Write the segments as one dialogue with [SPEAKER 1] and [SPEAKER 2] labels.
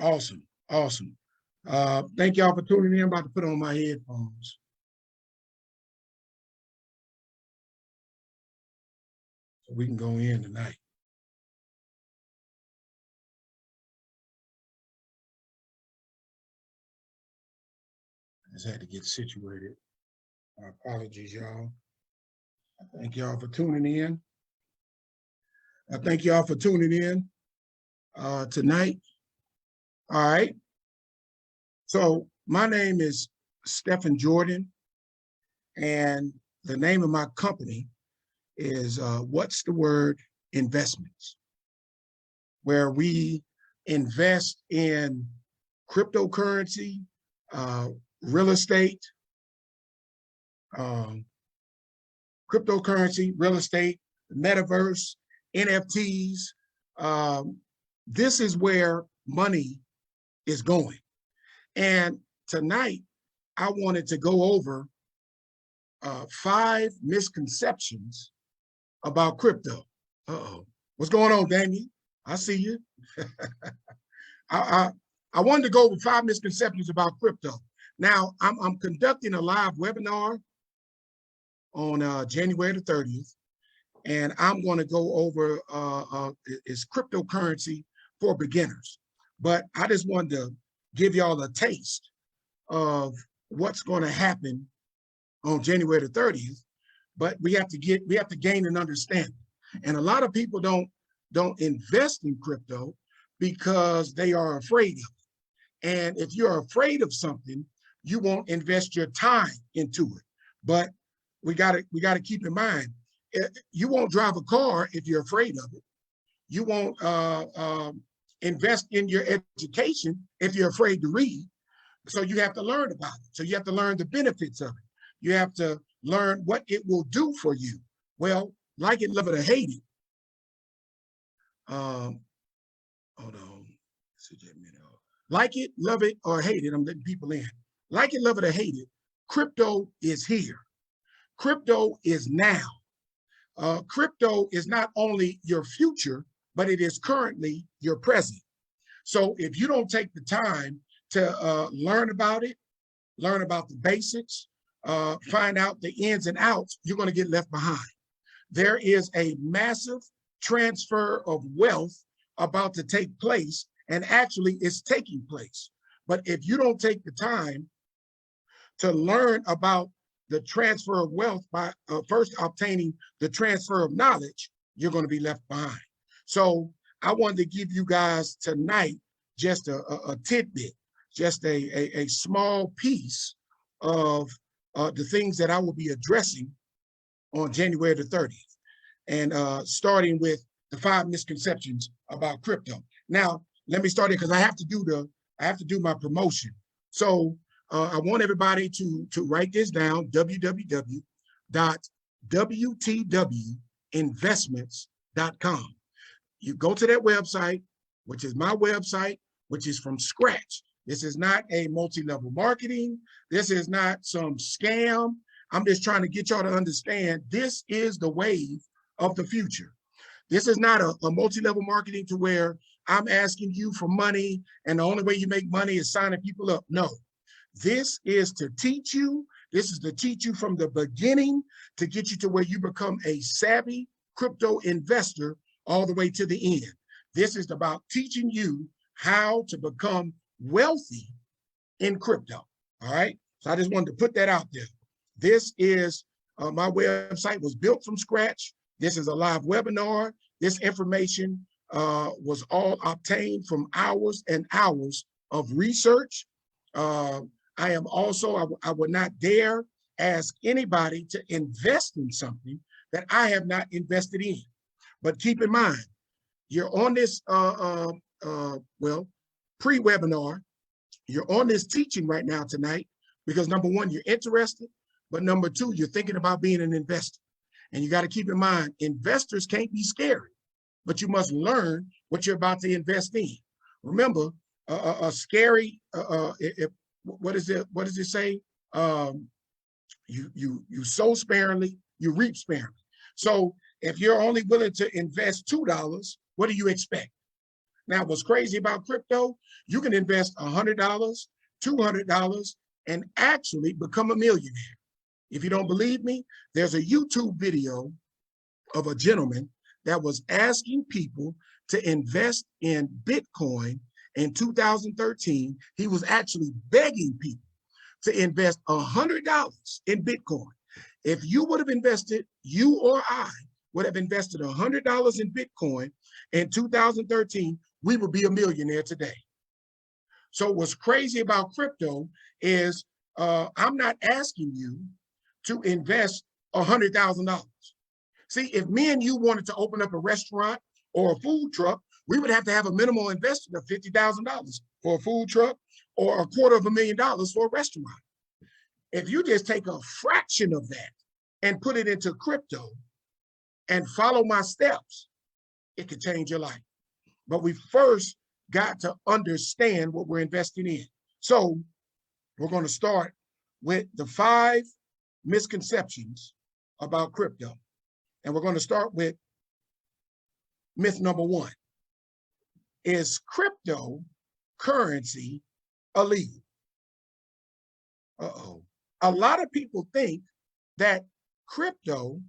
[SPEAKER 1] Awesome, awesome. Thank y'all for tuning in. I'm about to put on my headphones so we can go in tonight. I just had to get situated. My apologies, y'all. Thank y'all for tuning in. I thank y'all for tuning in tonight. All right. So my name is Stephen Jordan, and the name of my company is What's the Word Investments, where we invest in cryptocurrency, real estate, cryptocurrency, real estate, metaverse, NFTs. This is where money is going. And tonight, I wanted to go over 5 misconceptions about crypto. Uh-oh. What's going on, Damien? I see you. I wanted to go over 5 misconceptions about crypto. Now, I'm conducting a live webinar on January the 30th, and I'm going to go over is cryptocurrency for beginners. But I just wanted to give y'all a taste of what's going to happen on January the 30th. But we have to gain an understanding. And a lot of people don't invest in crypto because they are afraid of it. And if you're afraid of something, you won't invest your time into it. But we got to keep in mind, you won't drive a car if you're afraid of it. You won't invest in your education if you're afraid to read. So you have to learn about it. So you have to learn the benefits of it. You have to learn what it will do for you. Well, like it, love it, or hate it. Hold on. Like it, love it, or hate it. I'm letting people in. Like it, love it, or hate it. Crypto is here. Crypto is now. Crypto is not only your future, but it is currently your present. So if you don't take the time to learn about it, learn about the basics, find out the ins and outs, you're going to get left behind. There is a massive transfer of wealth about to take place, and actually it's taking place. But if you don't take the time to learn about the transfer of wealth by first obtaining the transfer of knowledge, you're going to be left behind. So I wanted to give you guys tonight just a tidbit, just a small piece of the things that I will be addressing on January the 30th, and starting with the 5 misconceptions about crypto. Now, let me start it because I have to do my promotion. So I want everybody to write this down: www.wtwinvestments.com. You go to that website, which is my website, which is from scratch. This is not a multi-level marketing. This is not some scam. I'm just trying to get y'all to understand this is the wave of the future. This is not a multi-level marketing to where I'm asking you for money and the only way you make money is signing people up. No, this is to teach you. This is to teach you from the beginning to get you to where you become a savvy crypto investor all the way to the end. This is about teaching you how to become wealthy in crypto. All right. So I just wanted to put that out there. This is my website was built from scratch. This is a live webinar. This information was all obtained from hours and hours of research. I am also, I would not dare ask anybody to invest in something that I have not invested in. But keep in mind, you're on this, pre-webinar, you're on this teaching right now tonight because number one, you're interested, but number two, you're thinking about being an investor. And you got to keep in mind, investors can't be scary, but you must learn what you're about to invest in. Remember, a scary, what does it say? You sow sparingly, you reap sparingly. So if you're only willing to invest $2, what do you expect? Now, what's crazy about crypto, you can invest $100, $200, and actually become a millionaire. If you don't believe me, there's a YouTube video of a gentleman that was asking people to invest in Bitcoin in 2013. He was actually begging people to invest $100 in Bitcoin. If you would have invested, you or I would have invested $100 in Bitcoin in 2013, we would be a millionaire today. So what's crazy about crypto is I'm not asking you to invest $100,000. See, if me and you wanted to open up a restaurant or a food truck, we would have to have a minimal investment of $50,000 for a food truck or $250,000 for a restaurant. If you just take a fraction of that and put it into crypto and follow my steps, it could change your life. But we first got to understand what we're investing in. So we're going to start with the 5 misconceptions about crypto. And we're going to start with myth number 1. Is cryptocurrency illegal? Uh-oh. A lot of people think that crypto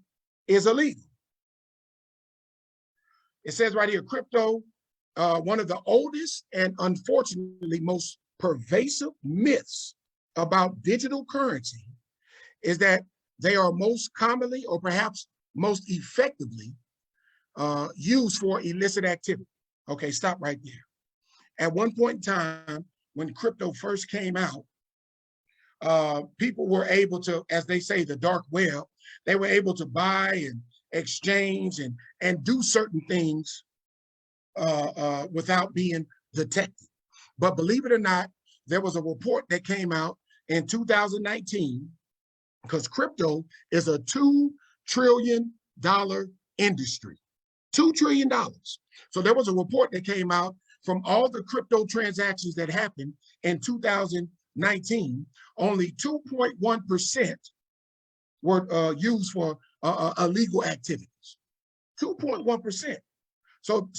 [SPEAKER 1] is illegal. It says right here, crypto, one of the oldest and unfortunately most pervasive myths about digital currency is that they are most commonly or perhaps most effectively used for illicit activity. Okay, stop right there. At one point in time, when crypto first came out, people were able to, as they say, the dark web, they were able to buy and exchange and do certain things without being detected. But believe it or not, there was a report that came out in 2019, because crypto is a $2 trillion industry. $2 trillion. So there was a report that came out from all the crypto transactions that happened in 2019, only 2.1% were used for illegal activities. 2.1%. So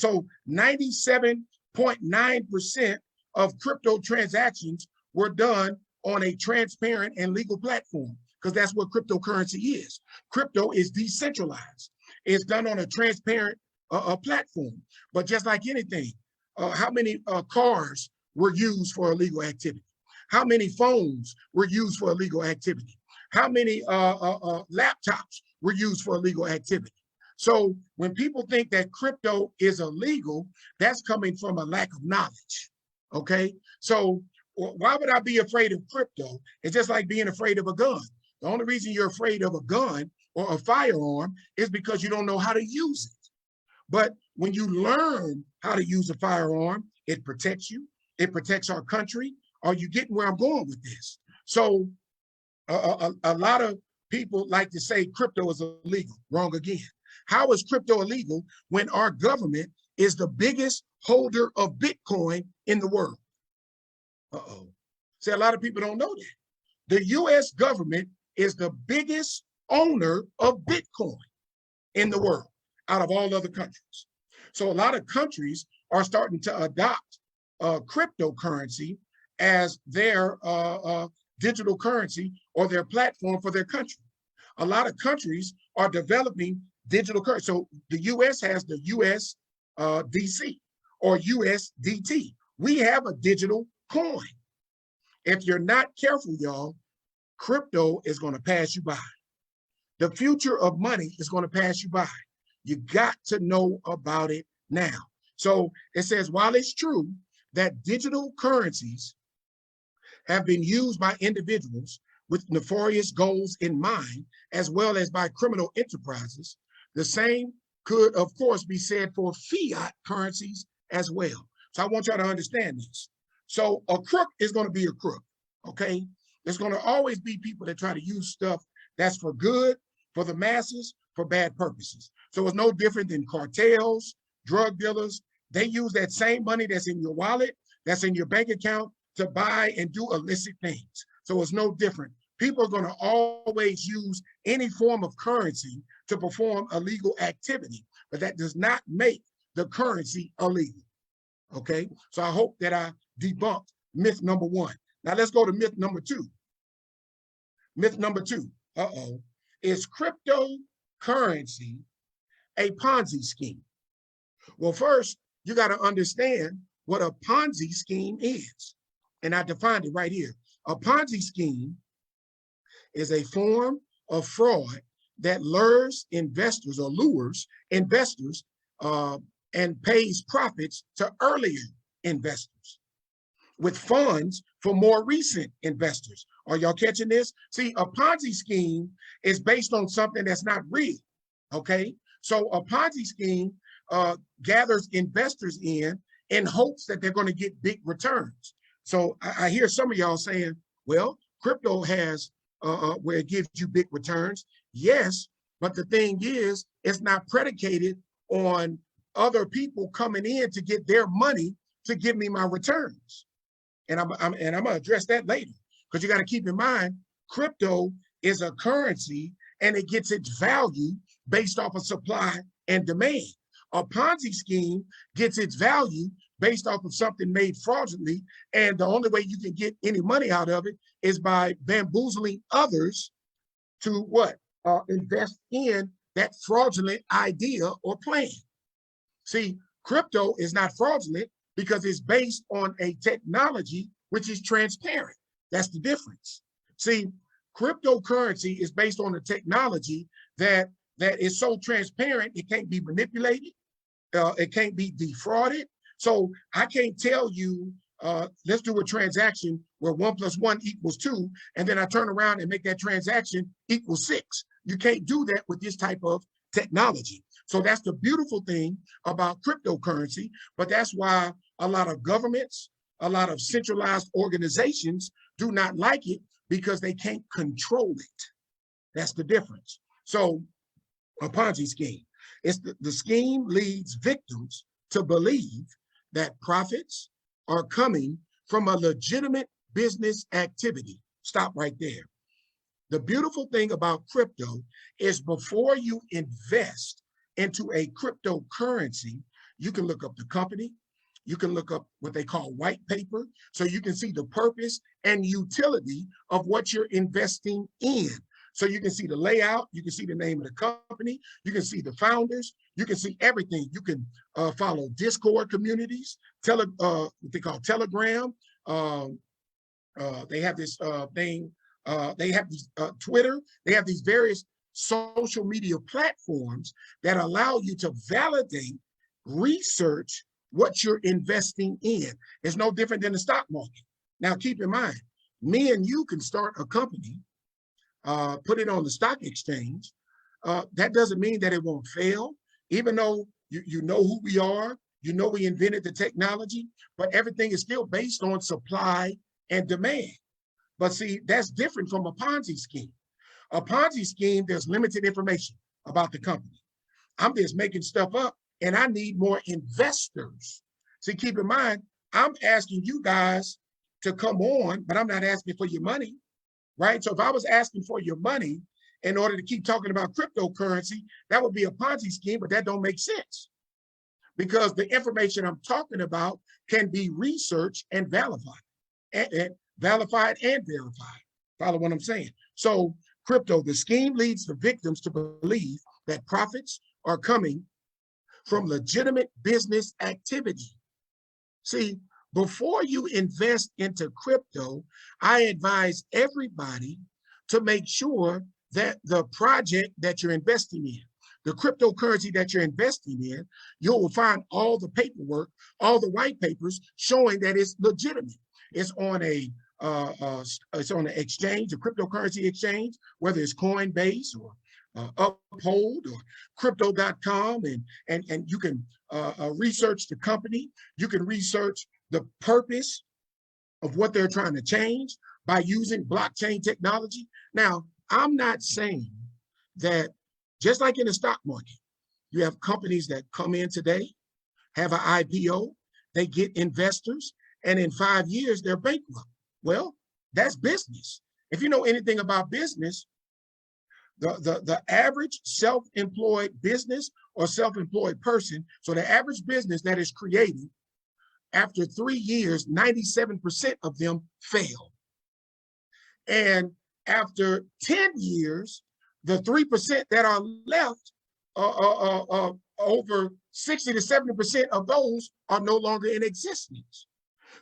[SPEAKER 1] 97.9% of crypto transactions were done on a transparent and legal platform, because that's what cryptocurrency is. Crypto is decentralized. It's done on a transparent platform. But just like anything, how many cars were used for illegal activity? How many phones were used for illegal activity? How many laptops were used for illegal activity? So when people think that crypto is illegal, that's coming from a lack of knowledge, okay? So why would I be afraid of crypto? It's just like being afraid of a gun. The only reason you're afraid of a gun or a firearm is because you don't know how to use it. But when you learn how to use a firearm, it protects you. It protects our country. Are you getting where I'm going with this? So a lot of people like to say crypto is illegal. Wrong again. How is crypto illegal when our government is the biggest holder of Bitcoin in the world? Uh-oh. See, a lot of people don't know that. The US government is the biggest owner of Bitcoin in the world out of all other countries. So a lot of countries are starting to adopt cryptocurrency as their digital currency or their platform for their country. A lot of countries are developing digital currency. So the US has the USDC or USDT. We have a digital coin. If you're not careful, y'all, crypto is going to pass you by. The future of money is going to pass you by. You got to know about it now. So it says, while it's true that digital currencies have been used by individuals with nefarious goals in mind, as well as by criminal enterprises, the same could, of course, be said for fiat currencies as well. So I want y'all to understand this. So a crook is going to be a crook, okay? There's going to always be people that try to use stuff that's for good, for the masses, for bad purposes. So it's no different than cartels, drug dealers. They use that same money that's in your wallet, that's in your bank account, to buy and do illicit things. So it's no different. People are going to always use any form of currency to perform illegal activity, but that does not make the currency illegal. Okay, so I hope that I debunked myth number one. Now let's go to myth number two. Myth number two, is cryptocurrency a Ponzi scheme? Well, first, you got to understand what a Ponzi scheme is. And I defined it right here. A Ponzi scheme is a form of fraud that lures investors and pays profits to earlier investors with funds for more recent investors. Are y'all catching this? See, a Ponzi scheme is based on something that's not real, okay? So a Ponzi scheme gathers investors in hopes that they're going to get big returns. So I hear some of y'all saying, well, crypto has where it gives you big returns. Yes, but the thing is, it's not predicated on other people coming in to get their money to give me my returns. And I'm going to address that later, because you got to keep in mind, crypto is a currency and it gets its value based off of supply and demand. A Ponzi scheme gets its value based off of something made fraudulently, and the only way you can get any money out of it is by bamboozling others to what? Invest in that fraudulent idea or plan. See, crypto is not fraudulent because it's based on a technology which is transparent. That's the difference. See, cryptocurrency is based on a technology that is so transparent, it can't be manipulated, it can't be defrauded. So I can't tell you, let's do a transaction where 1 + 1 = 2, and then I turn around and make that transaction equal 6. You can't do that with this type of technology. So that's the beautiful thing about cryptocurrency, but that's why a lot of governments, a lot of centralized organizations do not like it, because they can't control it. That's the difference. So a Ponzi scheme, the scheme leads victims to believe that profits are coming from a legitimate business activity. Stop right there. The beautiful thing about crypto is before you invest into a cryptocurrency, you can look up the company, you can look up what they call white paper, so you can see the purpose and utility of what you're investing in. So you can see the layout, you can see the name of the company, you can see the founders, you can see everything. You can follow Discord communities, what they call Telegram. They have this thing, they have these Twitter, they have these various social media platforms that allow you to validate, research what you're investing in. It's no different than the stock market. Now, keep in mind, me and you can start a company, put it on the stock exchange. That doesn't mean that it won't fail, even though you know who we are, you know we invented the technology, but everything is still based on supply and demand. But see, that's different from a Ponzi scheme. A Ponzi scheme, there's limited information about the company. I'm just making stuff up, and I need more investors. See, keep in mind, I'm asking you guys to come on, but I'm not asking for your money, right? So if I was asking for your money in order to keep talking about cryptocurrency, that would be a Ponzi scheme, but that don't make sense, because the information I'm talking about can be researched and verified, and verified. Follow what I'm saying? So crypto, the scheme leads the victims to believe that profits are coming from legitimate business activity. See, before you invest into crypto, I advise everybody to make sure that the project that you're investing in, the cryptocurrency that you're investing in, you will find all the paperwork, all the white papers showing that it's legitimate. It's on an exchange, a cryptocurrency exchange, whether it's Coinbase or Uphold or crypto.com, and you can research the company. You can research the purpose of what they're trying to change by using blockchain technology. Now, I'm not saying that, just like in the stock market, you have companies that come in today, have an IPO, they get investors, and in 5 years, they're bankrupt. Well, that's business. If you know anything about business, the average self-employed business or self-employed person, so the average business that is created After 3 years, 97% of them fail. And after 10 years, the 3% that are left, over 60 to 70% of those are no longer in existence.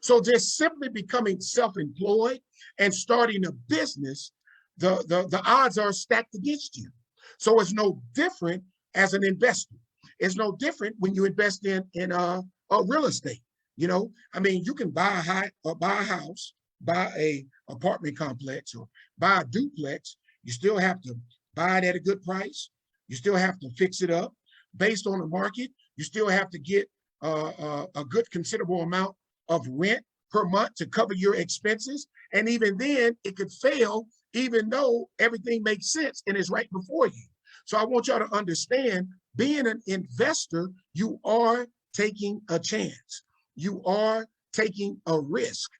[SPEAKER 1] So just simply becoming self-employed and starting a business, the odds are stacked against you. So it's no different as an investor. It's no different when you invest in real estate. You know, I mean, you can buy a house, buy a apartment complex, or buy a duplex. You still have to buy it at a good price. You still have to fix it up based on the market. You still have to get a good considerable amount of rent per month to cover your expenses. And even then, it could fail, even though everything makes sense and is right before you. So I want y'all to understand, being an investor, you are taking a chance. You are taking a risk.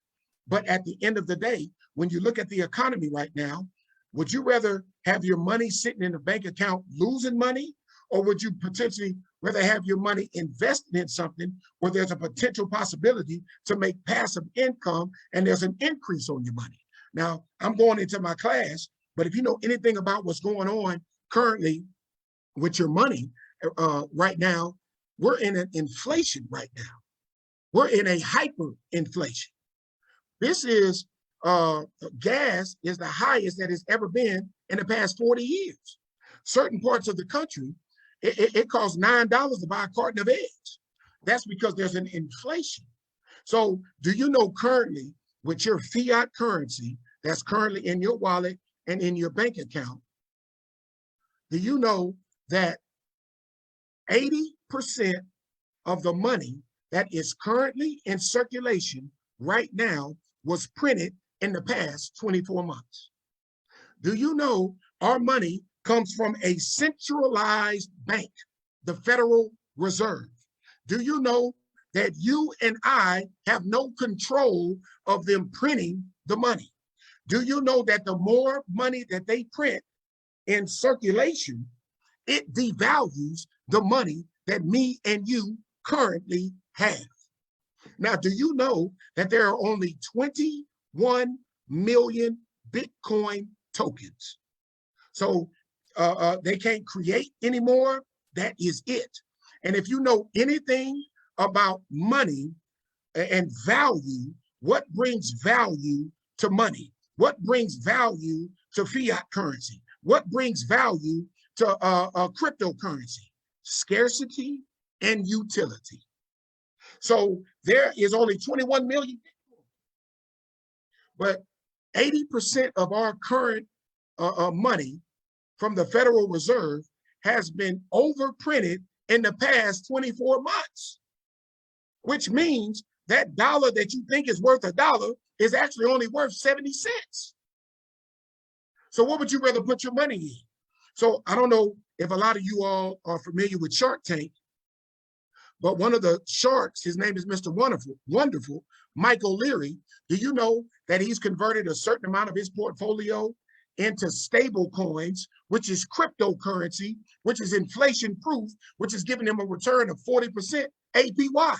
[SPEAKER 1] But at the end of the day, when you look at the economy right now, would you rather have your money sitting in a bank account losing money, or would you potentially rather have your money invested in something where there's a potential possibility to make passive income and there's an increase on your money? Now, I'm going into my class, but if you know anything about what's going on currently with your money right now, we're in an inflation right now. We're in a hyperinflation. This is gas is the highest that it's ever been in the past 40 years. Certain parts of the country, it costs $9 to buy a carton of eggs. That's because there's an inflation. So do you know currently with your fiat currency that's currently in your wallet and in your bank account, do you know that 80% of the money that is currently in circulation right now was printed in the past 24 months? Do you know our money comes from a centralized bank, the Federal Reserve? Do you know that you and I have no control of them printing the money? Do you know that the more money that they print in circulation, it devalues the money that me and you currently have? Now, do you know that there are only 21 million Bitcoin tokens? So they can't create anymore. That is it. And if you know anything about money and value, what brings value to money? What brings value to fiat currency? What brings value to cryptocurrency? Scarcity and utility. So there is only 21 million, but 80% of our current money from the Federal Reserve has been overprinted in the past 24 months, which means that dollar that you think is worth $1 is actually only worth 70 cents. So what would you rather put your money in? So I don't know if a lot of you all are familiar with Shark Tank, but one of the sharks, his name is Mr. Wonderful, Mike O'Leary. Do you know that he's converted a certain amount of his portfolio into stable coins, which is cryptocurrency, which is inflation proof, which is giving him a return of 40% APY?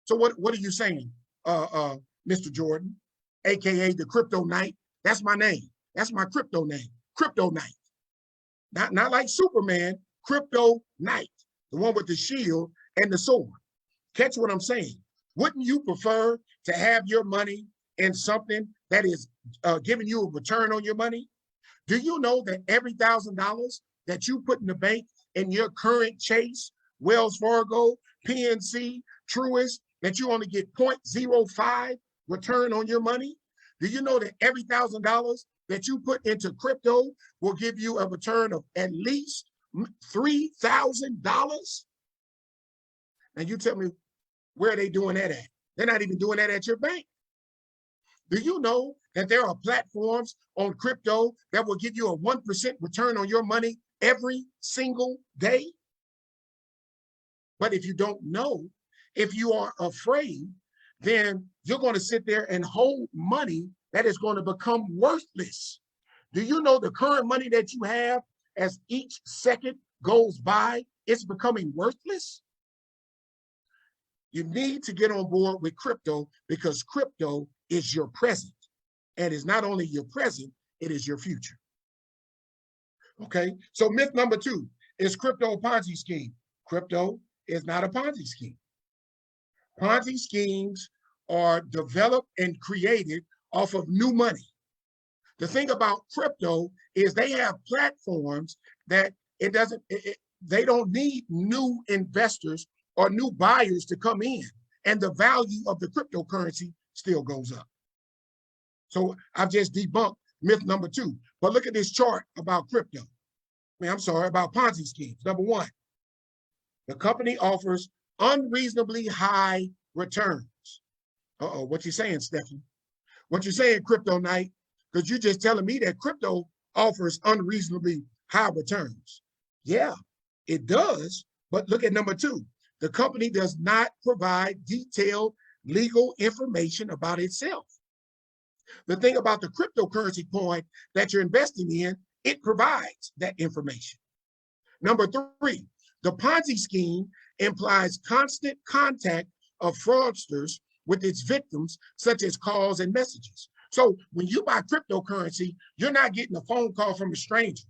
[SPEAKER 1] So what are you saying, Mr. Jordan, AKA the Crypto Knight? That's my name. That's my crypto name, Crypto Knight. Not like Superman, Crypto Knight, the one with the shield and the sword. Catch what I'm saying? Wouldn't you prefer to have your money in something that is giving you a return on your money? Do you know that every $1,000 that you put in the bank in your current Chase, Wells Fargo, PNC, Truist, that you only get 0.05 return on your money? Do you know that every $1,000 that you put into crypto will give you a return of at least $3,000? And you tell me, where are they doing that at? They're not even doing that at your bank. Do you know that there are platforms on crypto that will give you a 1% return on your money every single day? But if you don't know, if you are afraid, then you're going to sit there and hold money that is going to become worthless. Do you know the current money that you have, as each second goes by, it's becoming worthless? You need to get on board with crypto because crypto is your present. And it's not only your present, it is your future. Okay, so myth number 2, is crypto a Ponzi scheme? Crypto is not a Ponzi scheme. Ponzi schemes are developed and created off of new money. The thing about crypto is they have platforms that they don't need new investors or new buyers to come in, and the value of the cryptocurrency still goes up. So I've just debunked myth number 2. But look at this chart about crypto. About Ponzi schemes. Number 1, the company offers unreasonably high returns. What you saying, Stephanie? What you saying, Crypto Night? Because you're just telling me that crypto offers unreasonably high returns. Yeah, it does. But look at number 2. The company does not provide detailed legal information about itself. The thing about the cryptocurrency coin that you're investing in, it provides that information. Number 3, the Ponzi scheme implies constant contact of fraudsters with its victims, such as calls and messages. So when you buy cryptocurrency, you're not getting a phone call from a stranger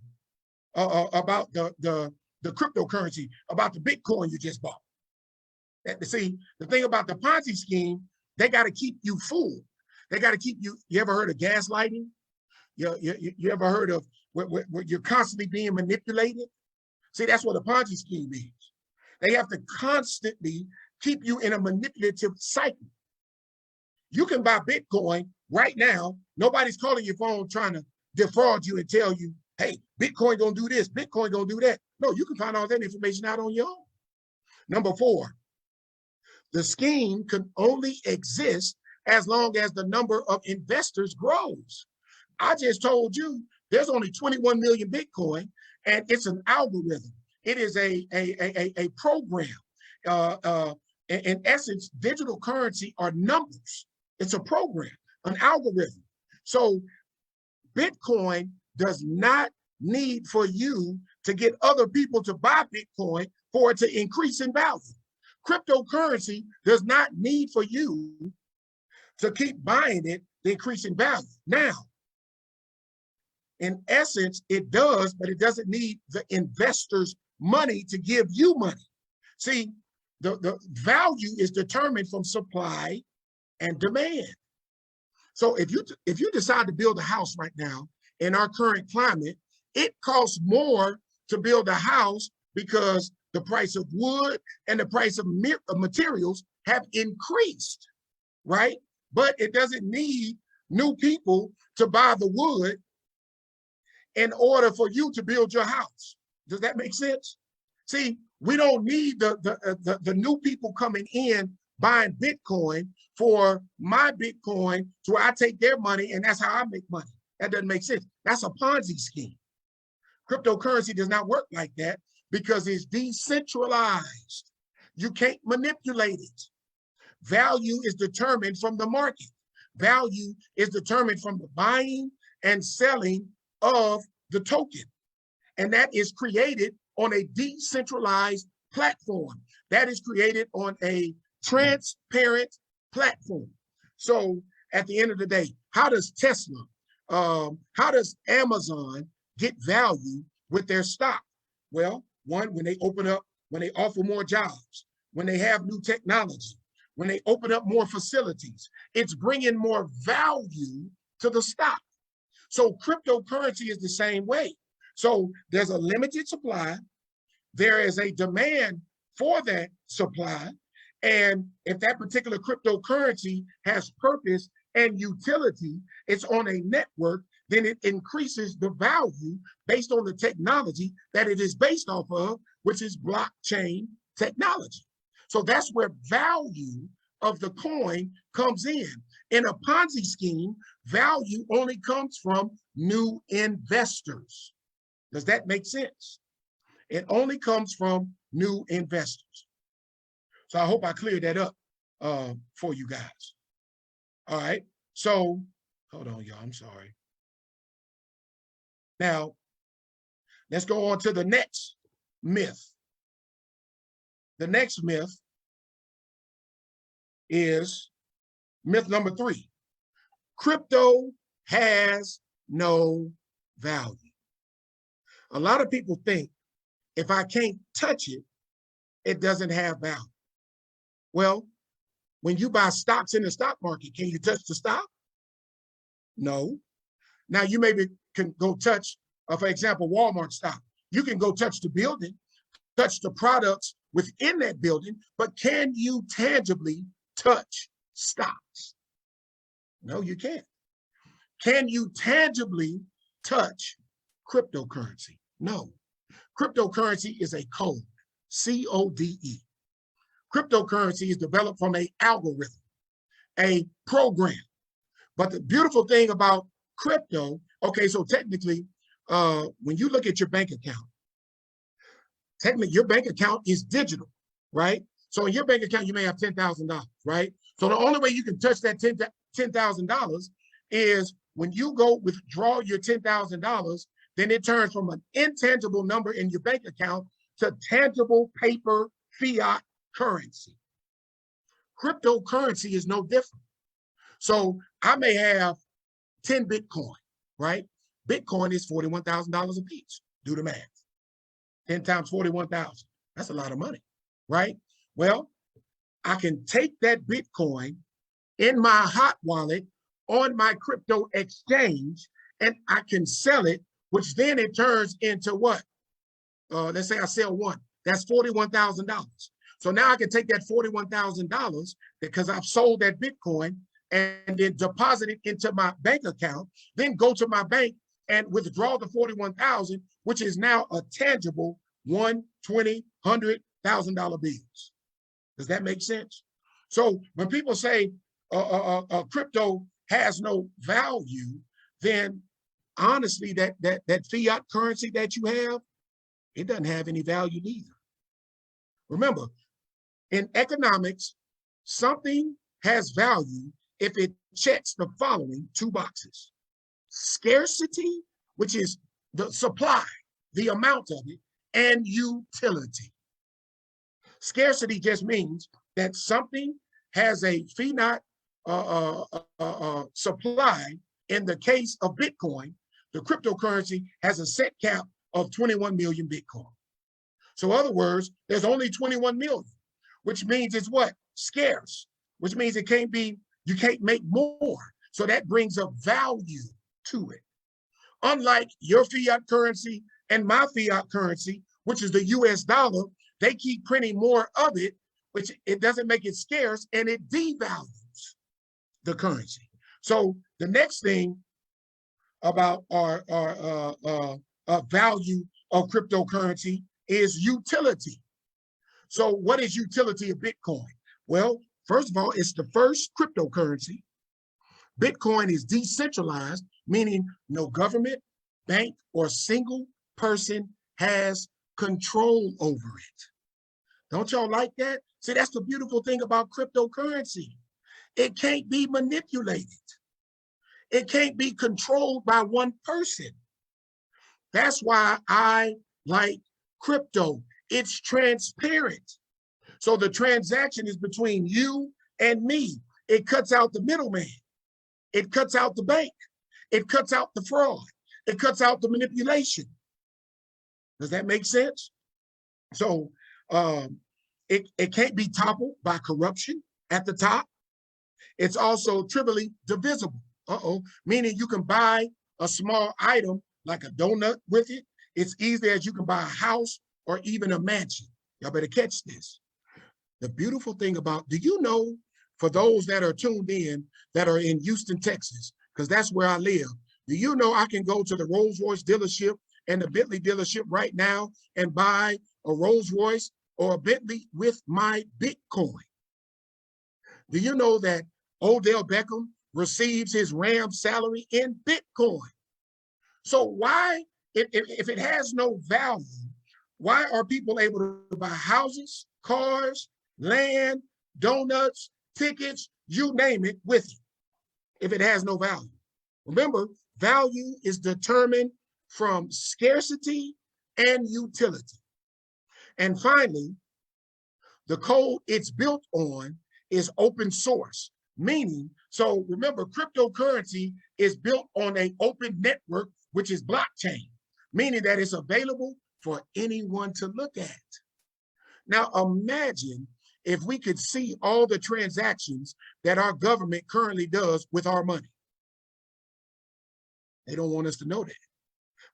[SPEAKER 1] about the cryptocurrency, about the Bitcoin you just bought. See, the thing about the Ponzi scheme, they got to keep you fooled. They got to keep you. You ever heard of gaslighting? You ever heard of where you're constantly being manipulated? See, that's what a Ponzi scheme is. They have to constantly keep you in a manipulative cycle. You can buy Bitcoin right now. Nobody's calling your phone trying to defraud you and tell you, hey, Bitcoin gonna do this, Bitcoin gonna do that. No, you can find all that information out on your own. Number 4, the scheme can only exist as long as the number of investors grows. I just told you there's only 21 million Bitcoin, and it's an algorithm. It is a program. In essence, digital currency are numbers. It's a program, an algorithm. So Bitcoin does not need for you to get other people to buy Bitcoin for it to increase in value. Cryptocurrency does not need for you to keep buying it to increase in value. Now, in essence, it does, but it doesn't need the investors' money to give you money. See, the value is determined from supply and demand. So if you decide to build a house right now in our current climate, it costs more to build a house because the price of wood and the price of materials have increased, right? But it doesn't need new people to buy the wood in order for you to build your house. Does that make sense? See, we don't need the new people coming in buying Bitcoin for my Bitcoin to where I take their money and that's how I make money. That doesn't make sense. That's a Ponzi scheme. Cryptocurrency does not work like that because it's decentralized. You can't manipulate it. Value is determined from the market. Value is determined from the buying and selling of the token. And that is created on a decentralized platform. That is created on a transparent platform. So at the end of the day, how does Tesla, how does Amazon get value with their stock? Well, one, when they open up, when they offer more jobs, when they have new technology, when they open up more facilities, it's bringing more value to the stock. So cryptocurrency is the same way. So there's a limited supply. There is a demand for that supply. And if that particular cryptocurrency has purpose and utility, it's on a network, then it increases the value based on the technology that it is based off of, which is blockchain technology. So that's where value of the coin comes in. In a Ponzi scheme, value only comes from new investors. Does that make sense? It only comes from new investors. So I hope I cleared that up for you guys. All right. So hold on, y'all. I'm sorry. Now, let's go on to the next myth. The next myth is myth number 3. Crypto has no value. A lot of people think if I can't touch it, it doesn't have value. Well, when you buy stocks in the stock market, can you touch the stock? No. Now you maybe can go touch, for example, Walmart stock. You can go touch the building, touch the products within that building, but can you tangibly touch stocks? No, you can't. Can you tangibly touch cryptocurrency? No. Cryptocurrency is a code, C-O-D-E. Cryptocurrency is developed from an algorithm, a program. But the beautiful thing about crypto, okay, so technically, when you look at your bank account, technically your bank account is digital, right? So in your bank account, you may have $10,000, right? So the only way you can touch that $10,000 is when you go withdraw your $10,000, then it turns from an intangible number in your bank account to tangible paper fiat currency. Cryptocurrency is no different. So I may have 10 Bitcoin, right? Bitcoin is $41,000 a piece. Do the math. 10 times 41,000. That's a lot of money, right? Well, I can take that Bitcoin in my hot wallet on my crypto exchange, and I can sell it, which then it turns into what? Let's say I sell one. That's $41,000. So now I can take that $41,000 because I've sold that Bitcoin and then deposit it into my bank account, then go to my bank and withdraw the 41,000, which is now a tangible $1, $20, $100,000 bills. Does that make sense? So when people say crypto has no value, then honestly, that fiat currency that you have, it doesn't have any value either. Remember, in economics, something has value if it checks the following 2 boxes. Scarcity, which is the supply, the amount of it, and utility. Scarcity just means that something has a finite supply. In the case of Bitcoin, the cryptocurrency has a set cap of 21 million Bitcoin. So in other words, there's only 21 million, which means it's what? Scarce, which means it can't be, you can't make more. So that brings a value to it. Unlike your fiat currency and my fiat currency, which is the US dollar, they keep printing more of it, which it doesn't make it scarce, and it devalues the currency. So the next thing about our value of cryptocurrency is utility. So what is utility of Bitcoin? Well, first of all, it's the first cryptocurrency. Bitcoin is decentralized, meaning no government, bank, or single person has control over it. Don't y'all like that? See, that's the beautiful thing about cryptocurrency. It can't be manipulated. It can't be controlled by one person. That's why I like crypto. It's transparent. So the transaction is between you and me. It cuts out the middleman. It cuts out the bank. It cuts out the fraud. It cuts out the manipulation. Does that make sense? So it can't be toppled by corruption at the top. It's also trivially divisible. Meaning you can buy a small item like a donut with it. It's easy as you can buy a house or even a mansion. Y'all better catch this. The beautiful thing about, do you know, for those that are tuned in, that are in Houston, Texas, because that's where I live, do you know I can go to the Rolls-Royce dealership and the Bentley dealership right now and buy a Rolls-Royce or a Bentley with my Bitcoin? Do you know that Odell Beckham receives his Rams salary in Bitcoin? So why, if it has no value, why are people able to buy houses, cars, land, donuts, tickets, you name it, with it, if it has no value? Remember, value is determined from scarcity and utility. And finally, the code it's built on is open source, meaning, so remember, cryptocurrency is built on an open network, which is blockchain, meaning that it's available for anyone to look at. Now imagine if we could see all the transactions that our government currently does with our money. They don't want us to know that.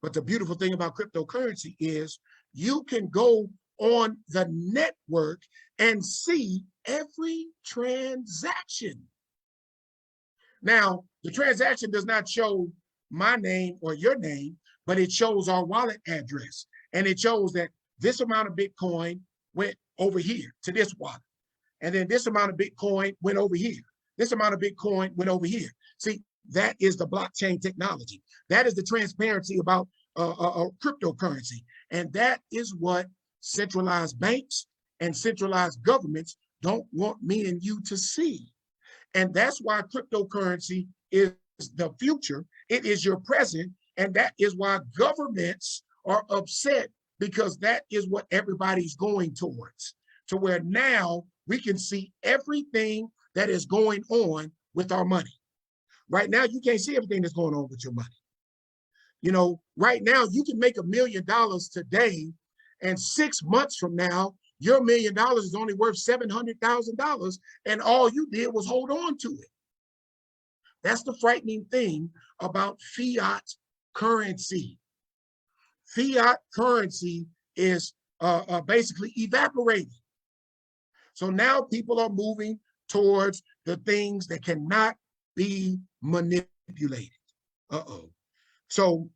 [SPEAKER 1] But the beautiful thing about cryptocurrency is you can go on the network and see every transaction. Now, the transaction does not show my name or your name, but it shows our wallet address. And it shows that this amount of Bitcoin went over here to this wallet. And then this amount of Bitcoin went over here. This amount of Bitcoin went over here. See, that is the blockchain technology. That is the transparency about cryptocurrency. And that is what centralized banks and centralized governments don't want me and you to see. And that's why cryptocurrency is the future. It is your present. And that is why governments are upset, because that is what everybody's going towards, to where now we can see everything that is going on with our money. Right now, you can't see everything that's going on with your money. You know, right now, you can make $1 million today, and 6 months from now, your $1 million is only worth $700,000, and all you did was hold on to it. That's the frightening thing about fiat currency. Fiat currency is basically evaporating. So now people are moving towards the things that cannot be manipulated. So,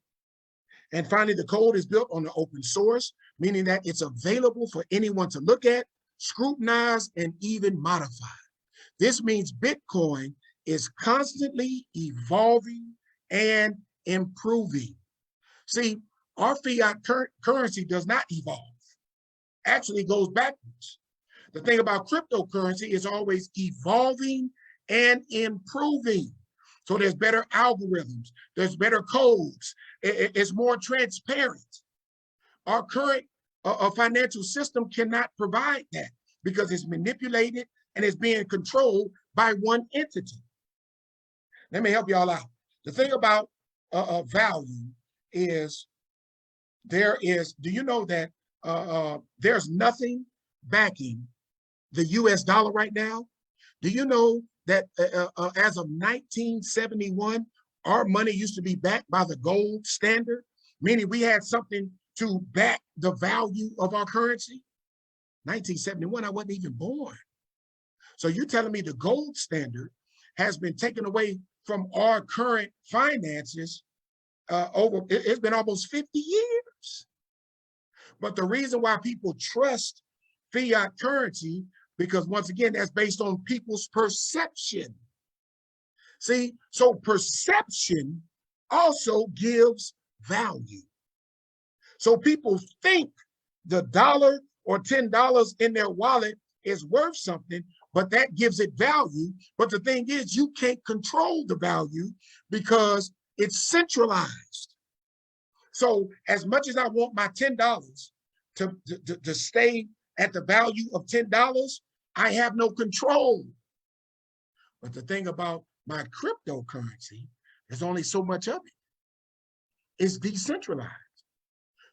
[SPEAKER 1] and finally, the code is built on the open source, meaning that it's available for anyone to look at, scrutinize, and even modify. This means Bitcoin is constantly evolving and improving. See, our fiat currency does not evolve. Actually, it goes backwards. The thing about cryptocurrency is always evolving and improving. So there's better algorithms, there's better codes, it's more transparent. Our current financial system cannot provide that because it's manipulated and it's being controlled by one entity. Let me help y'all out. The thing about value is do you know that there's nothing backing the US dollar right now? Do you know that as of 1971, our money used to be backed by the gold standard, meaning we had something to back the value of our currency? 1971, I wasn't even born. So you're telling me the gold standard has been taken away from our current finances it's been almost 50 years. But the reason why people trust fiat currency, because once again, that's based on people's perception. See, so perception also gives value. So people think the dollar or $10 in their wallet is worth something, but that gives it value. But the thing is, you can't control the value because it's centralized. So as much as I want my $10 to stay at the value of $10, I have no control. But the thing about my cryptocurrency, there's only so much of it. It's decentralized.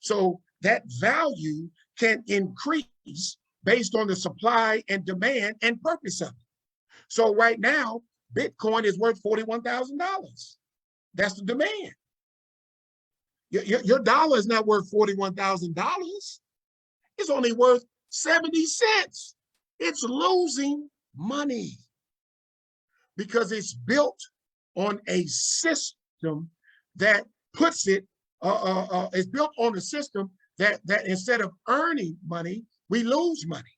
[SPEAKER 1] So that value can increase based on the supply and demand and purpose of it. So right now, Bitcoin is worth $41,000. That's the demand. Your dollar is not worth $41,000. It's only worth 70 cents. It's losing money because it's built on a system that puts it, it's built on a system that instead of earning money, we lose money.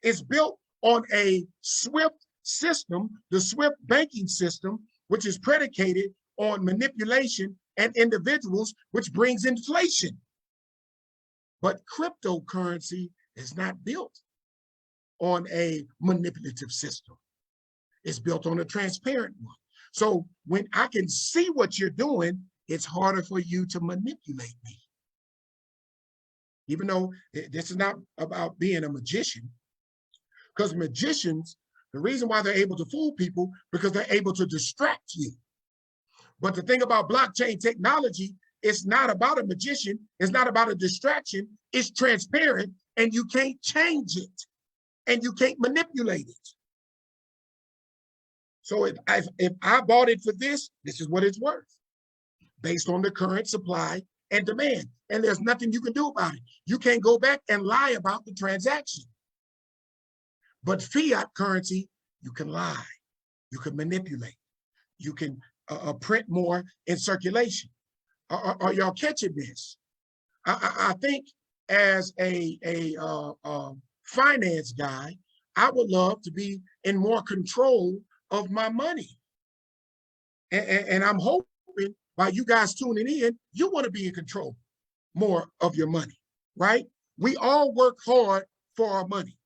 [SPEAKER 1] It's built on a SWIFT system, the SWIFT banking system, which is predicated on manipulation and individuals, which brings inflation. But cryptocurrency is not built on a manipulative system. It's built on a transparent one. So when I can see what you're doing, it's harder for you to manipulate me. Even though this is not about being a magician, because magicians The reason why they're able to fool people, because they're able to distract you. But the thing about blockchain technology, it's not about a magician. It's not about a distraction. It's transparent, and you can't change it, and you can't manipulate it. So if I bought it for this is what it's worth, based on the current supply and demand. And there's nothing you can do about it. You can't go back and lie about the transaction. But fiat currency, you can lie, you can manipulate, you can print more in circulation. Are y'all catching this? I think as a finance guy, I would love to be in more control of my money. And I'm hoping by you guys tuning in, you want to be in control more of your money, right? We all work hard for our money.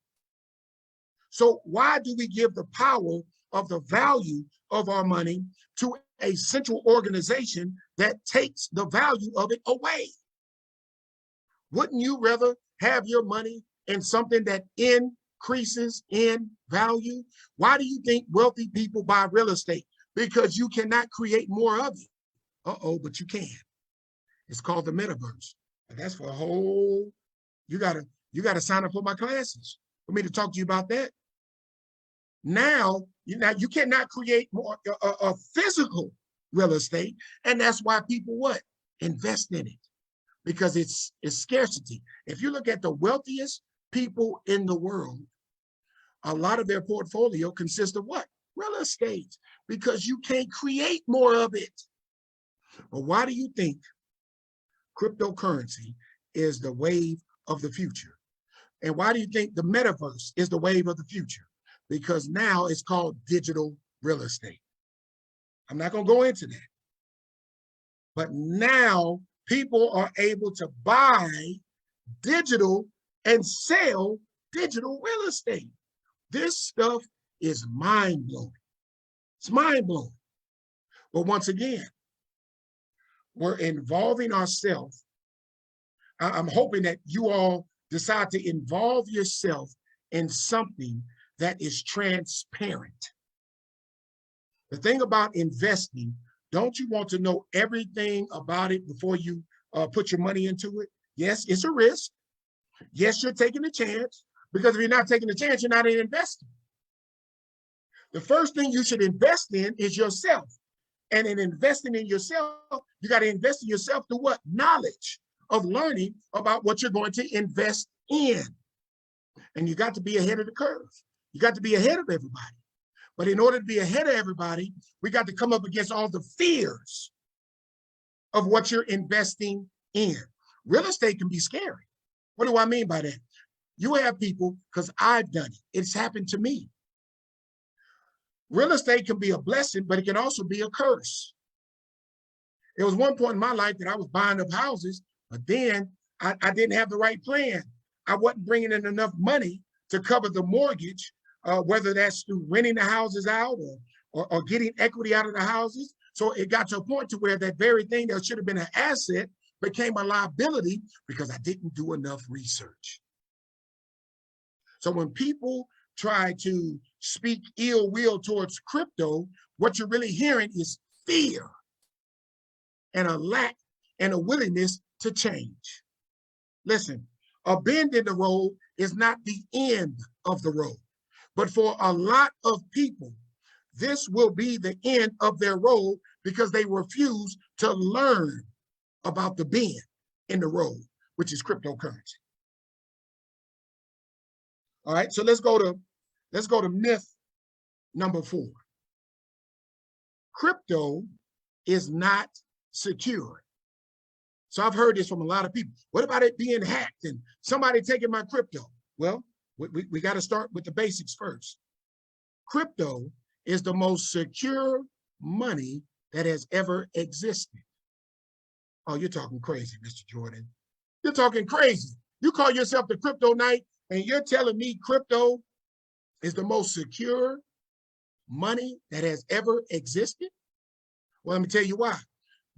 [SPEAKER 1] So why do we give the power of the value of our money to a central organization that takes the value of it away? Wouldn't you rather have your money in something that increases in value? Why do you think wealthy people buy real estate? Because you cannot create more of it. But you can. It's called the metaverse. And that's for a whole, you gotta sign up for my classes for me to talk to you about that. Now you cannot create more physical real estate, and that's why people what? Invest in it, because it's scarcity. If you look at the wealthiest people in the world, a lot of their portfolio consists of what? Real estate, because you can't create more of it. But why do you think cryptocurrency is the wave of the future? And why do you think the metaverse is the wave of the future? Because now it's called digital real estate. I'm not going to go into that. But now people are able to buy digital and sell digital real estate. This stuff is mind-blowing. It's mind-blowing. But once again, we're involving ourselves. I'm hoping that you all decide to involve yourself in something that is transparent. The thing about investing, don't you want to know everything about it before you put your money into it? Yes, it's a risk. Yes, you're taking a chance, because if you're not taking a chance, you're not investing. The first thing you should invest in is yourself. And in investing in yourself, you got to invest in yourself through what? Knowledge of learning about what you're going to invest in. And you got to be ahead of the curve. You got to be ahead of everybody. But in order to be ahead of everybody, we got to come up against all the fears of what you're investing in. Real estate can be scary. What do I mean by that? You have people, because I've done it. It's happened to me. Real estate can be a blessing, but it can also be a curse. There was one point in my life that I was buying up houses, but then I didn't have the right plan. I wasn't bringing in enough money to cover the mortgage, whether that's through renting the houses out or getting equity out of the houses. So it got to a point to where that very thing that should have been an asset became a liability because I didn't do enough research. So when people try to speak ill will towards crypto, what you're really hearing is fear and a lack and a willingness to change. Listen, a bend in the road is not the end of the road, but for a lot of people, this will be the end of their road because they refuse to learn about the bend in the road, which is cryptocurrency. All right, so let's go to myth number 4. Crypto is not secure. So I've heard this from a lot of people. What about it being hacked and somebody taking my crypto? Well, we got to start with the basics first. Crypto is the most secure money that has ever existed. Oh, you're talking crazy, Mr. Jordan. You're talking crazy. You call yourself the Crypto Knight, and you're telling me crypto is the most secure money that has ever existed? Well, let me tell you why.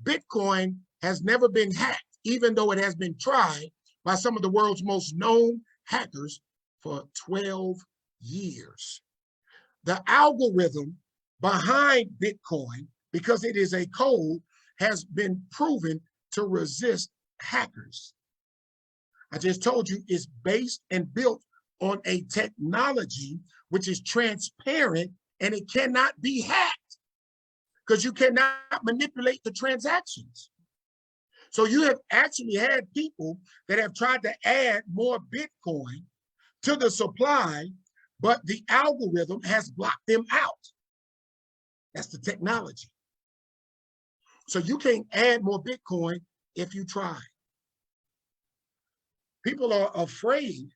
[SPEAKER 1] Bitcoin has never been hacked, even though it has been tried by some of the world's most known hackers for 12 years. The algorithm behind Bitcoin, because it is a code, has been proven to resist hackers. I just told you it's based and built on a technology which is transparent and it cannot be hacked because you cannot manipulate the transactions. So you have actually had people that have tried to add more Bitcoin to the supply, but the algorithm has blocked them out. That's the technology. So you can't add more Bitcoin if you try. People are afraid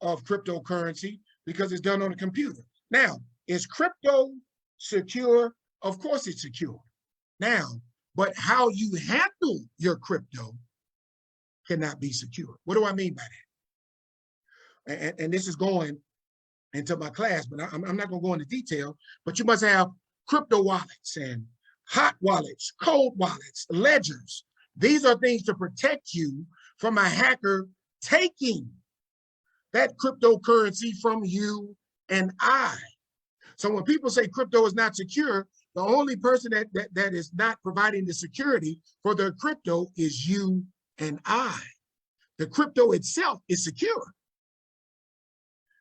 [SPEAKER 1] of cryptocurrency because it's done on a computer. Now, is crypto secure? Of course it's secure. Now, but how you handle your crypto cannot be secure. What do I mean by that? And this is going into my class, but I'm not going to go into detail, but you must have crypto wallets and hot wallets, cold wallets, ledgers. These are things to protect you from a hacker taking that cryptocurrency from you and I. So when people say crypto is not secure, the only person that is not providing the security for their crypto is you and I. The crypto itself is secure,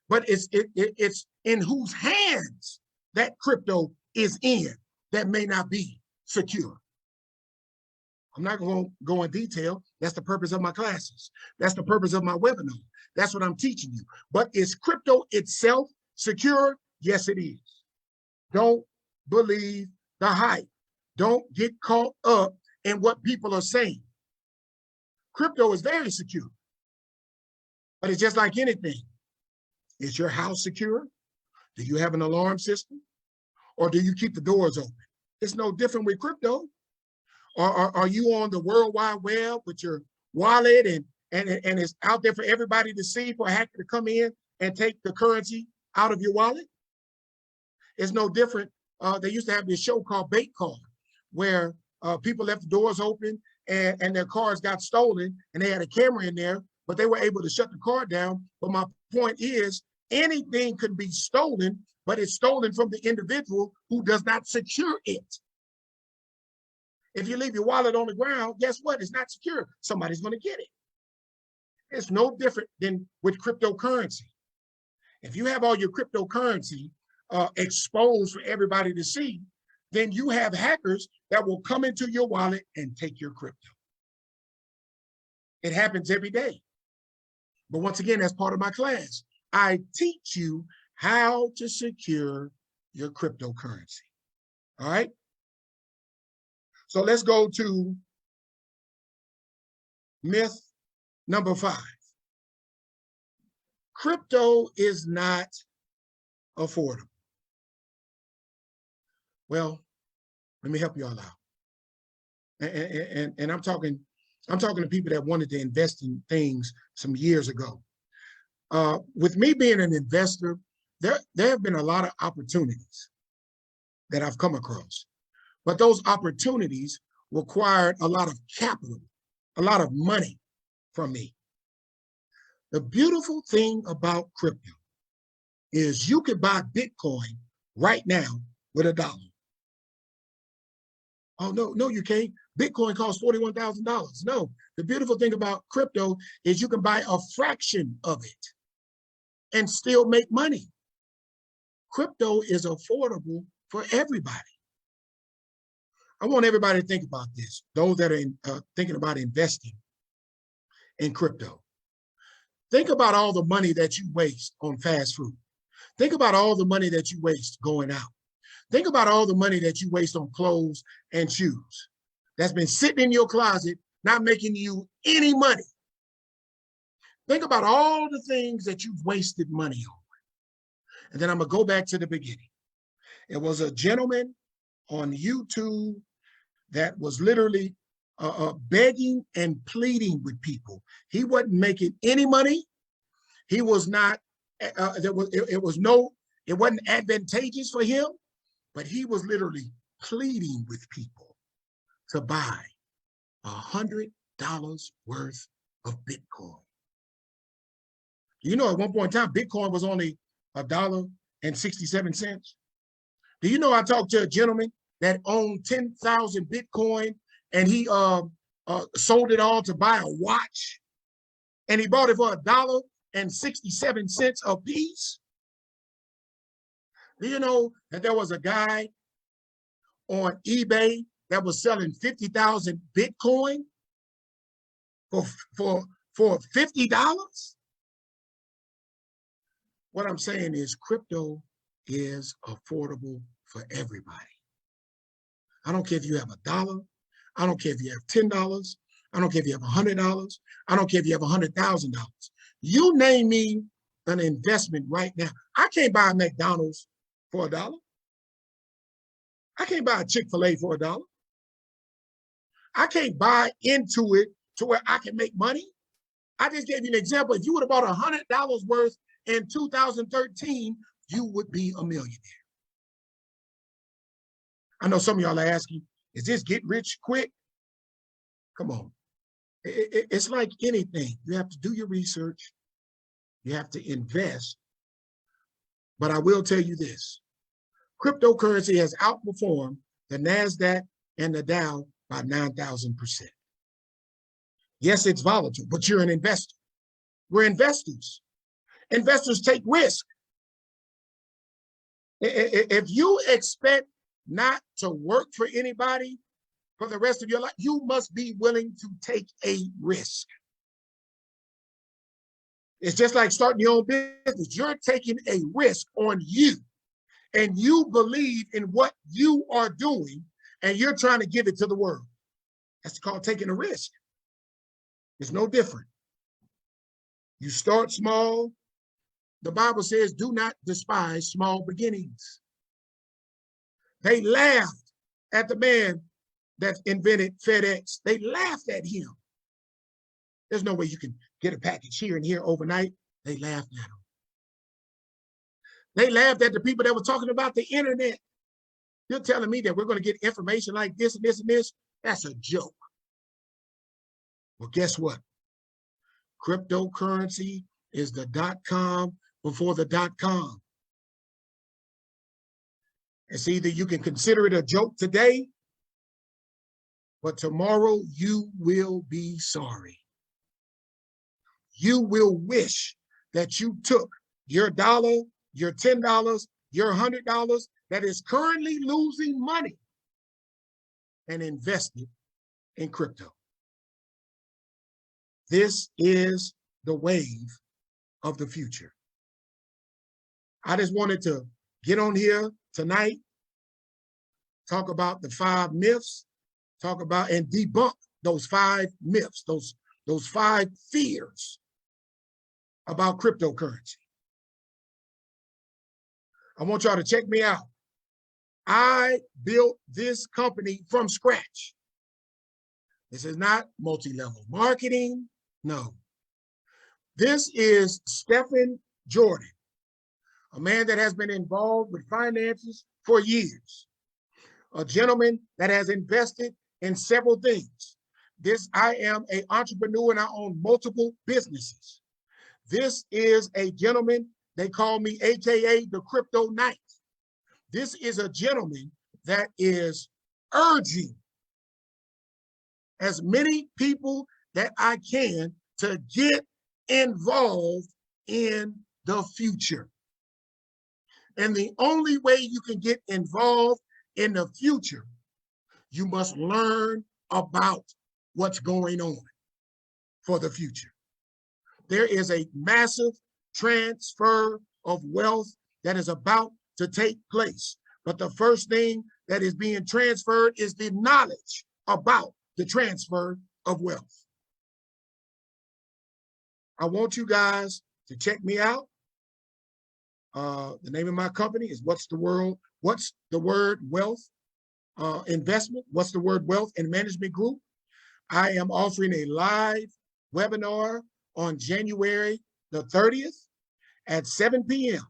[SPEAKER 1] but it's in whose hands that crypto is in that may not be secure. I'm not going to go in detail. That's the purpose of my classes. That's the purpose of my webinar. That's what I'm teaching you. But is crypto itself secure? Yes, it is. Don't believe the hype. Don't get caught up in what people are saying. Crypto is very secure, but it's just like anything. Is your house secure? Do you have an alarm system? Or do you keep the doors open? It's no different with crypto. Or are you on the World Wide Web with your wallet and it's out there for everybody to see for a hacker to come in and take the currency out of your wallet? It's no different. They used to have this show called Bait Card, where people left the doors open and their cars got stolen and they had a camera in there, but they were able to shut the car down. But my point is, anything could be stolen, but it's stolen from the individual who does not secure it. If you leave your wallet on the ground, guess what? It's not secure. Somebody's going to get it. It's no different than with cryptocurrency. If you have all your cryptocurrency exposed for everybody to see, then you have hackers that will come into your wallet and take your crypto. It happens every day. But once again, that's part of my class. I teach you how to secure your cryptocurrency. All right? So let's go to myth number 5. Crypto is not affordable. Well, let me help you all out. And I'm talking to people that wanted to invest in things some years ago. With me being an investor, there have been a lot of opportunities that I've come across. But those opportunities required a lot of capital, a lot of money from me. The beautiful thing about crypto is you can buy Bitcoin right now with $1. Oh, no, you can't. Bitcoin costs $41,000. No, the beautiful thing about crypto is you can buy a fraction of it and still make money. Crypto is affordable for everybody. I want everybody to think about this, those that are thinking about investing in crypto. Think about all the money that you waste on fast food. Think about all the money that you waste going out. Think about all the money that you waste on clothes and shoes that's been sitting in your closet, not making you any money. Think about all the things that you've wasted money on. And then I'm going to go back to the beginning. It was a gentleman on YouTube that was literally begging and pleading with people. He wasn't making any money. He was not, it wasn't advantageous for him, but he was literally pleading with people to buy $100 worth of Bitcoin. You know, at one point in time, Bitcoin was only $1.67. Do you know I talked to a gentleman that owned 10,000 Bitcoin and he sold it all to buy a watch, and he bought it for $1.67 a piece? Do you know that there was a guy on eBay that was selling 50,000 Bitcoin for $50? What I'm saying is crypto is affordable for everybody. I don't care if you have $1. I don't care if you have $10. I don't care if you have $100. I don't care if you have $100,000. You name me an investment right now. I can't buy a McDonald's for $1. I can't buy a Chick-fil-A for $1. I can't buy into it to where I can make money. I just gave you an example. If you would have bought $100 worth in 2013, you would be a millionaire. I know some of y'all are asking, is this get rich quick? Come on. It's like anything. You have to do your research. You have to invest. But I will tell you this. Cryptocurrency has outperformed the NASDAQ and the Dow by 9,000%. Yes, it's volatile, but you're an investor. We're investors. Investors take risk. If you expect not to work for anybody for the rest of your life, you must be willing to take a risk. It's just like starting your own business. You're taking a risk on you, and you believe in what you are doing, and you're trying to give it to the world. That's called taking a risk. It's no different. You start small. The Bible says, do not despise small beginnings. They laughed at the man that invented FedEx. They laughed at him. There's no way you can get a package here and here overnight. They laughed at him. They laughed at the people that were talking about the internet. You're telling me that we're going to get information like this and this and this? That's a joke. Well, guess what? Cryptocurrency is the .com before the .com. It's either you can consider it a joke today, but tomorrow you will be sorry. You will wish that you took your $1, your $10, your $100 that is currently losing money and invested in crypto. This is the wave of the future. I just wanted to get on here tonight, talk about the 5 myths, talk about and debunk those 5 myths, those 5 fears about cryptocurrency. I want y'all to check me out. I built this company from scratch. This is not multi-level marketing. No. This is Stephen Jordan, a man that has been involved with finances for years, a gentleman that has invested in several things. I am an entrepreneur and I own multiple businesses. This is a gentleman, they call me AKA the Crypto Knight. This is a gentleman that is urging as many people that I can to get involved in the future. And the only way you can get involved in the future, you must learn about what's going on for the future. There is a massive transfer of wealth that is about to take place. But the first thing that is being transferred is the knowledge about the transfer of wealth. I want you guys to check me out. The name of my company is What's the Word Wealth Investment. What's the Word Wealth and Management Group. I am offering a live webinar on January the 30th at 7 p.m.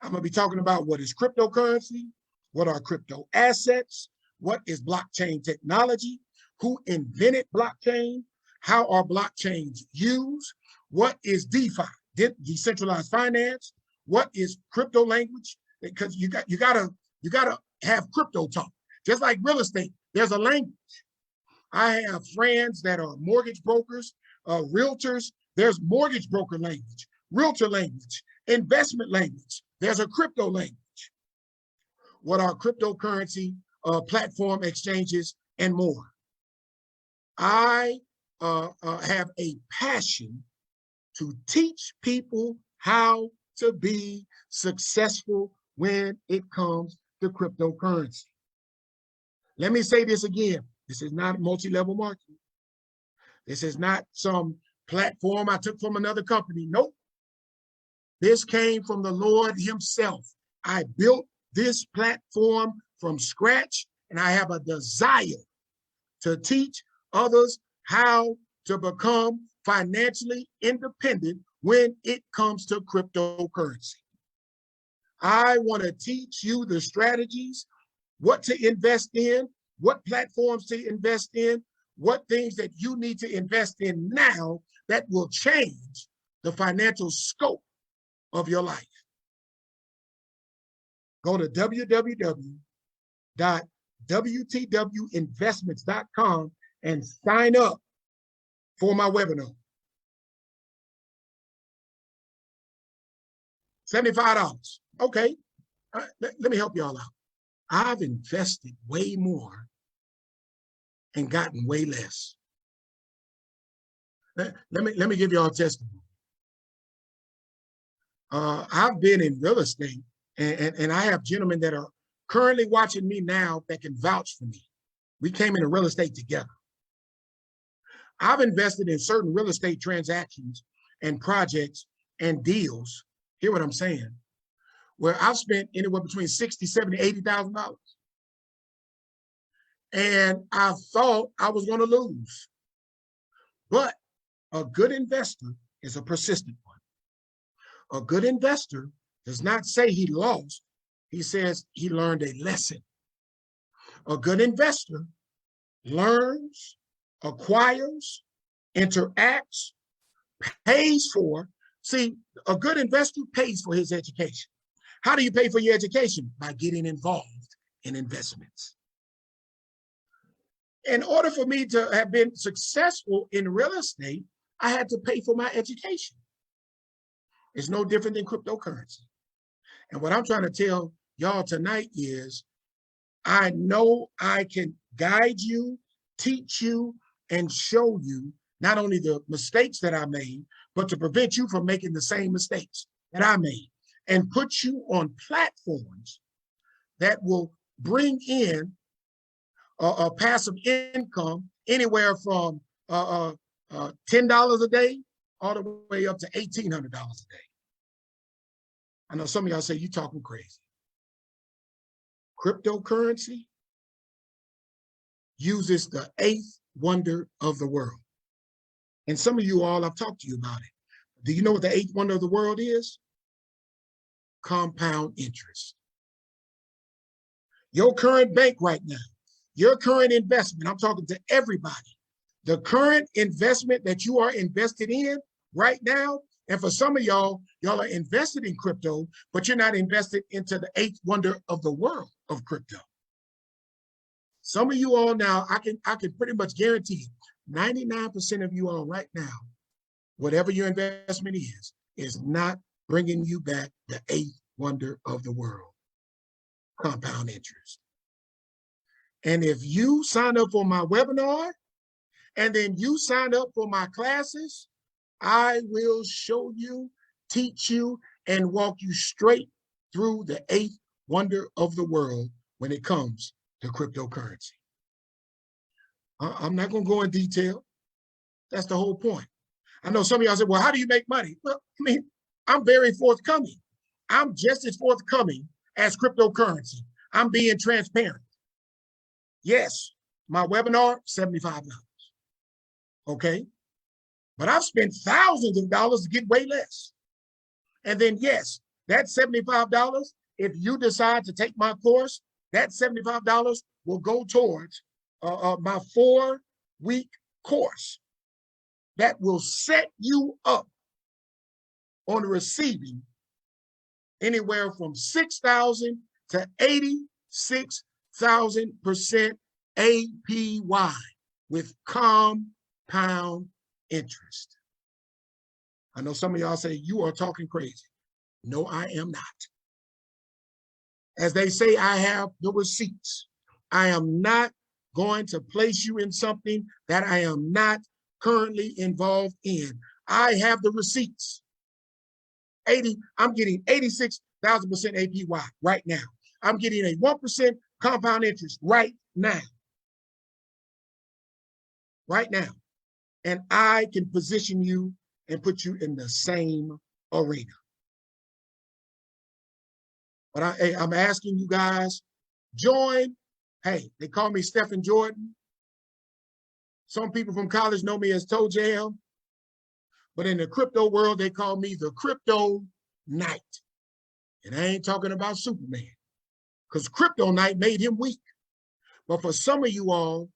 [SPEAKER 1] I'm going to be talking about what is cryptocurrency, what are crypto assets, what is blockchain technology, who invented blockchain, how are blockchains used, what is DeFi, decentralized finance, what is crypto language, because you got to You got to have crypto talk. Just like real estate, there's a language. I have friends that are mortgage brokers, realtors. There's mortgage broker language, realtor language, investment language. There's a crypto language. What are cryptocurrency platform exchanges and more? I have a passion to teach people how to be successful when it comes to cryptocurrency. Let me say this again. This is not multi-level marketing. This is not some platform I took from another company. Nope. This came from the Lord himself. I built this platform from scratch, and I have a desire to teach others how to become financially independent when it comes to cryptocurrency. I want to teach you the strategies, what to invest in, what platforms to invest in, what things that you need to invest in now that will change the financial scope of your life. Go to www.wtwinvestments.com and sign up for my webinar. $75. Okay, let me help y'all out. I've invested way more and gotten way less. Let me give y'all a testimony. I've been in real estate, and I have gentlemen that are currently watching me now that can vouch for me. We came into real estate together. I've invested in certain real estate transactions and projects and deals. Hear what I'm saying? Where I've spent anywhere between $60,000, $70,000, $80,000. And I thought I was going to lose. But a good investor is a persistent one. A good investor does not say he lost. He says he learned a lesson. A good investor learns, acquires, interacts, pays for. See, a good investor pays for his education. How do you pay for your education? By getting involved in investments. In order for me to have been successful in real estate, I had to pay for my education. It's no different than cryptocurrency. And what I'm trying to tell y'all tonight is, I know I can guide you, teach you, and show you not only the mistakes that I made, but to prevent you from making the same mistakes that I made, and put you on platforms that will bring in a passive income anywhere from $10 a day all the way up to $1,800 a day. I know some of y'all say you're talking crazy. Cryptocurrency uses the eighth wonder of the world. And some of you all, I've talked to you about it. Do you know what the eighth wonder of the world is? Compound interest. Your current bank right now, your current investment, I'm talking to everybody. The current investment that you are invested in right now, and for some of y'all are invested in crypto, but you're not invested into the eighth wonder of the world of crypto. Some of you all now, I can pretty much guarantee 99% of you all right now, whatever your investment is not bringing you back the eighth wonder of the world, compound interest. And if you sign up for my webinar, and then you sign up for my classes, I will show you, teach you, and walk you straight through the eighth wonder of the world when it comes to cryptocurrency. I'm not going to go in detail. That's the whole point. I know some of y'all say, well, how do you make money? Well, I mean, I'm very forthcoming. I'm just as forthcoming as cryptocurrency. I'm being transparent. Yes, my webinar, $75. Okay? But I've spent thousands of dollars to get way less. And then, yes, that $75, if you decide to take my course, that $75 will go towards my 4-week course that will set you up on receiving anywhere from $6,000 to 86,000% APY with compound interest. I know some of y'all say, you are talking crazy. No, I am not. As they say, I have the receipts. I am not going to place you in something that I am not currently involved in. I have the receipts. I'm getting 86,000% APY right now. I'm getting a 1% compound interest right now. Right now. And I can position you and put you in the same arena. But I'm asking you guys, join. Hey, they call me Stephen Jordan. Some people from college know me as Toe Jam. But in the crypto world, they call me the Crypto Knight. And I ain't talking about Superman, because Crypto Knight made him weak. But for some of you all,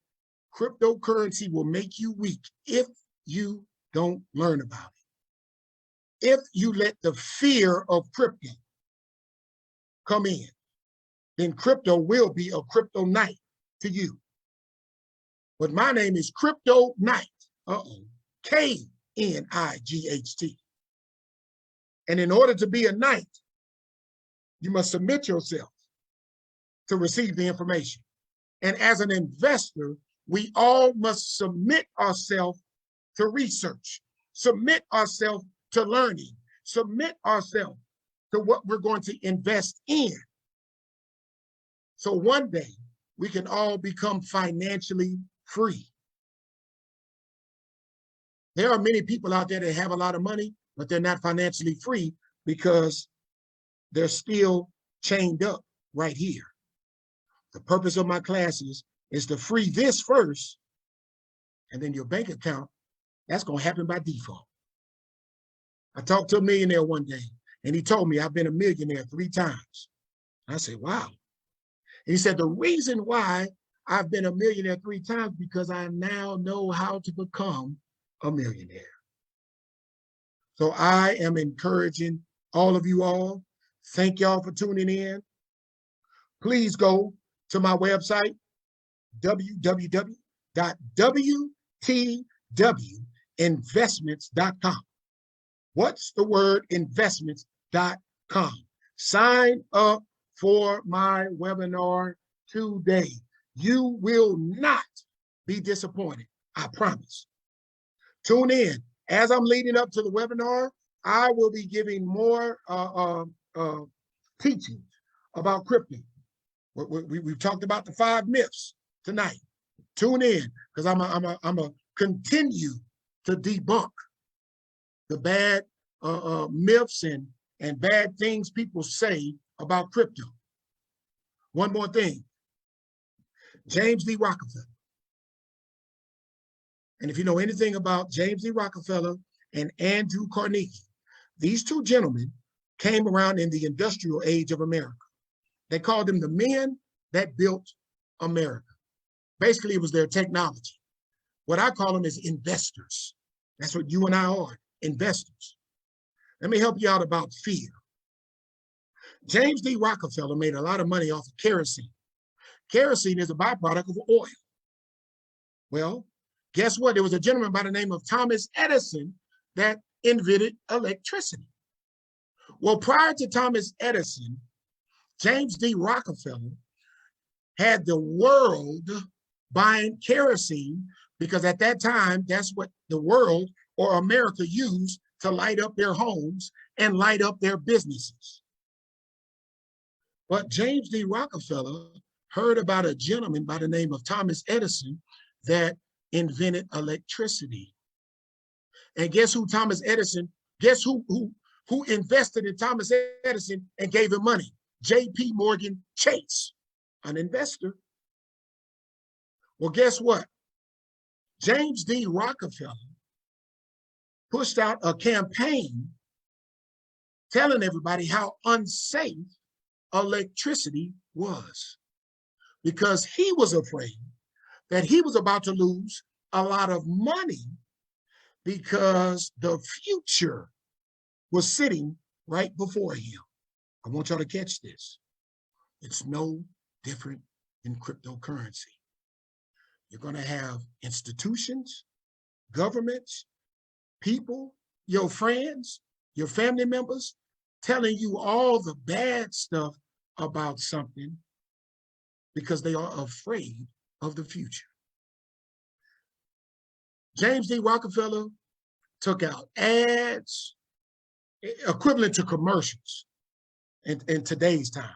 [SPEAKER 1] cryptocurrency will make you weak if you don't learn about it. If you let the fear of crypto come in, then crypto will be a crypto night to you. But my name is Crypto Knight. K-N-I-G-H-T. And in order to be a knight, you must submit yourself to receive the information. And as an investor, we all must submit ourselves to research, submit ourselves to learning, submit ourselves to what we're going to invest in. So one day we can all become financially free. There are many people out there that have a lot of money, but they're not financially free because they're still chained up right here. The purpose of my classes is to free this first, and then your bank account, that's going to happen by default. I talked to a millionaire one day, and he told me I've been a millionaire 3 times. I said, wow. And he said, the reason why I've been a millionaire 3 times because I now know how to become a millionaire. So I am encouraging all of you all. Thank y'all for tuning in. Please go to my website, www.wtwinvestments.com. What's the word? Investments.com. Sign up for my webinar today. You will not be disappointed, I promise. Tune in. As I'm leading up to the webinar, I will be giving more teachings about crypto. We've talked about the 5 myths tonight. Tune in, because I'm a continue to debunk the bad myths and bad things people say about crypto. One more thing. James D. Rockefeller. And if you know anything about James D. Rockefeller and Andrew Carnegie, these 2 gentlemen came around in the industrial age of America. They called them the men that built America. Basically, it was their technology. What I call them is investors. That's what you and I are, investors. Let me help you out about fear. James D. Rockefeller made a lot of money off of kerosene. Kerosene is a byproduct of oil. Well, guess what? There was a gentleman by the name of Thomas Edison that invented electricity. Well, prior to Thomas Edison, James D. Rockefeller had the world buying kerosene because at that time, that's what the world or America used to light up their homes and light up their businesses. But James D. Rockefeller heard about a gentleman by the name of Thomas Edison that invented electricity. And guess who guess who invested in Thomas Edison and gave him money? J.P. Morgan Chase, an investor. Well, guess what? James D. Rockefeller pushed out a campaign telling everybody how unsafe electricity was, because he was afraid that he was about to lose a lot of money because the future was sitting right before him. I want y'all to catch this. It's no different in cryptocurrency. You're going to have institutions, governments, people, your friends, your family members telling you all the bad stuff about something because they are afraid of the future. James D. Rockefeller took out ads equivalent to commercials in today's time.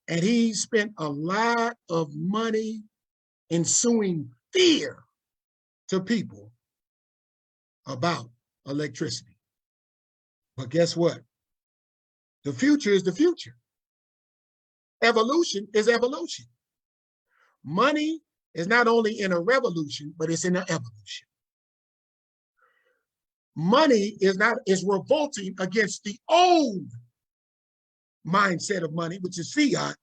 [SPEAKER 1] And he spent a lot of money ensuing fear to people about electricity. But guess what? The future is the future. Evolution is evolution. Money is not only in a revolution, but it's in an evolution. Money is revolting against the old mindset of money, which is fiat,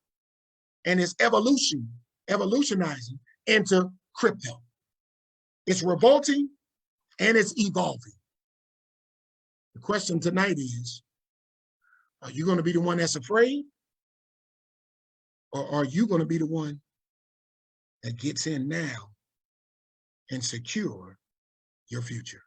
[SPEAKER 1] and it's evolutionizing into crypto. It's revolting and it's evolving. The question tonight is, are you going to be the one that's afraid? Or are you going to be the one that gets in now and secure your future?